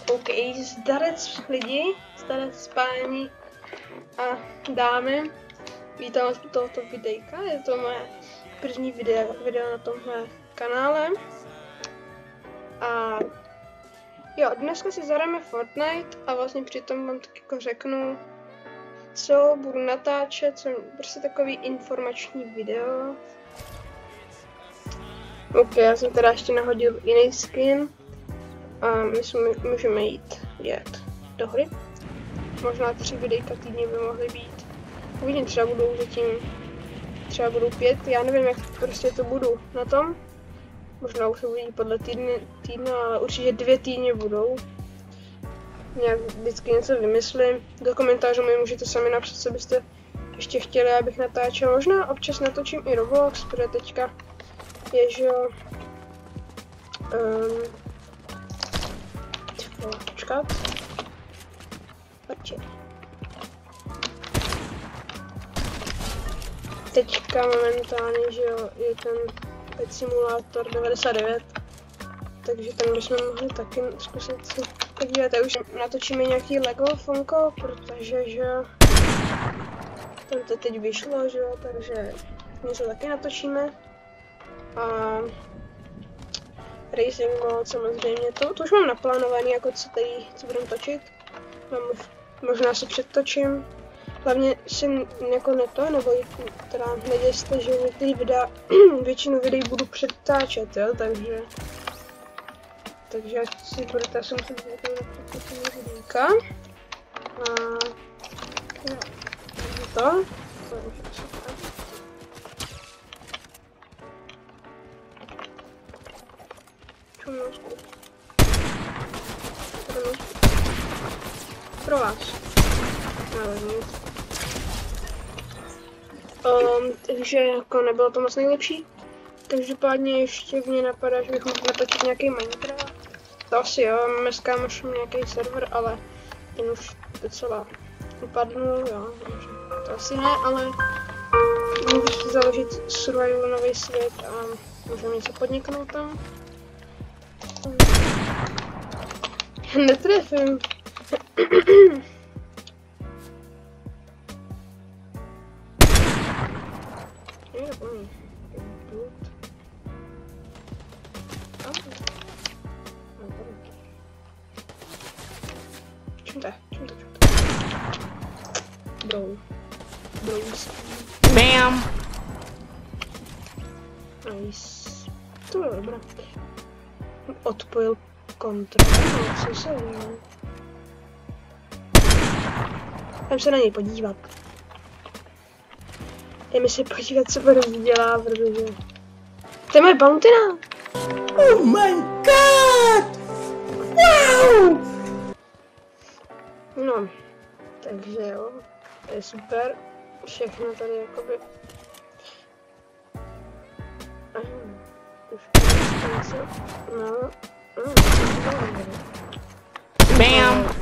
OK, zdarec lidi, zdarec páni a dámy. Vítám vás u tohoto videjka, je to moje první video na tomhle kanále. A jo, dneska si zahrajeme Fortnite a vlastně přitom vám tak jako řeknu, co budu natáčet, co prostě takový informační video. OK, já jsem teda ještě nahodil jiný skin a my můžeme jet do hry. Možná 3 videjka týdně by mohly být. Uvidím, třeba budou 5, já nevím, jak prostě to budu na tom. Možná už se uvidí podle týdne, ale určitě 2 týdny budou. Nějak vždycky něco vymyslím. Do komentářů mi můžete sami napsat, co byste ještě chtěli, abych natáčel. Možná občas natočím i Roblox, protože teďka je, že jo... počkat. Teďka momentálně, že jo, je ten Pet Simulator 99, takže tam bychom mohli taky zkusit si podívat. A už natočíme nějaký Lego Funko, protože, že jo, tam to teď vyšlo, že jo, takže něco taky natočíme. A Racing Mode samozřejmě, to už mám naplánovaný, jako co budeme točit. Možná se předtočím. Hlavně si jako nebo teda neděste, že některý videa, většinu videí budu předtáčet, jo, takže ať si budete, já jsem musím zvědět na předtočení videjka. A jo, to už asi tak. Čumnosku. Pro vás. Ale nic. Takže jako nebylo to moc nejlepší. Každopádně ještě mě napadá, že bych mohl natočit nějaký Minecraft. To asi jo, máme s kámošem nějaký server, ale ten už docela upadnul, jo. To asi ne, ale můžu si založit survival nový svět a můžeme něco podniknout tam. Netrefím. Bam! Nice. To bylo dobré. Odpojil kontrolu, co se děje? Jdem se na něj podívat. Jdeme se podívat, co Boris dělá, protože... To je moje bountyna! Oh my god! Wow! No, takže jo, to je super. Všechno tady jakoby... Bam!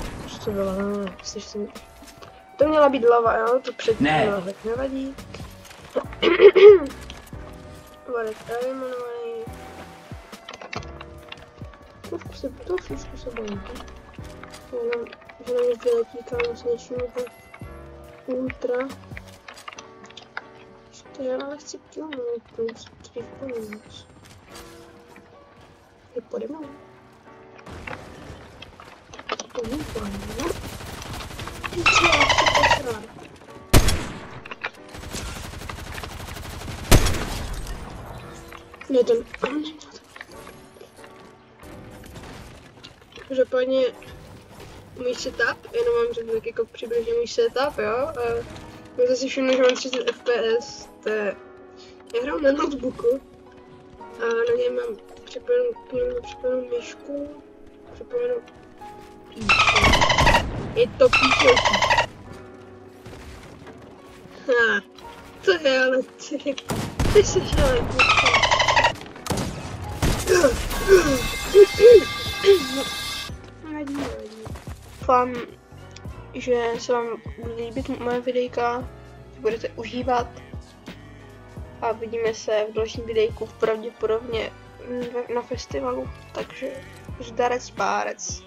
To bylo, to měla být lava, jo, to předtím tak nevadí. Bude tady jmenovaný. To všechno se bojím. Jenom, že na mě vyletí kam s něčím ultra. To já ale chci kilnout, to je dřív pomoct. Je pode mnou. To není pode mnou. Ty co, já chci posrat. Ne, ten... Každopádně můj setup, jenom mám řekl tak jako přibližně můj setup, jo. Můžete si všimnout, že mám 30 FPS, to je... Já hraju na notebooku a na něm mám připojenou myšku, připojenou píčo. Je to píčo. Ha, to je ale ty jsi ale nevadí. Doufám, že se vám bude líbit moje videjka, že budete užívat a vidíme se v dalším videjku pravděpodobně na festivalu, takže zdarec párec.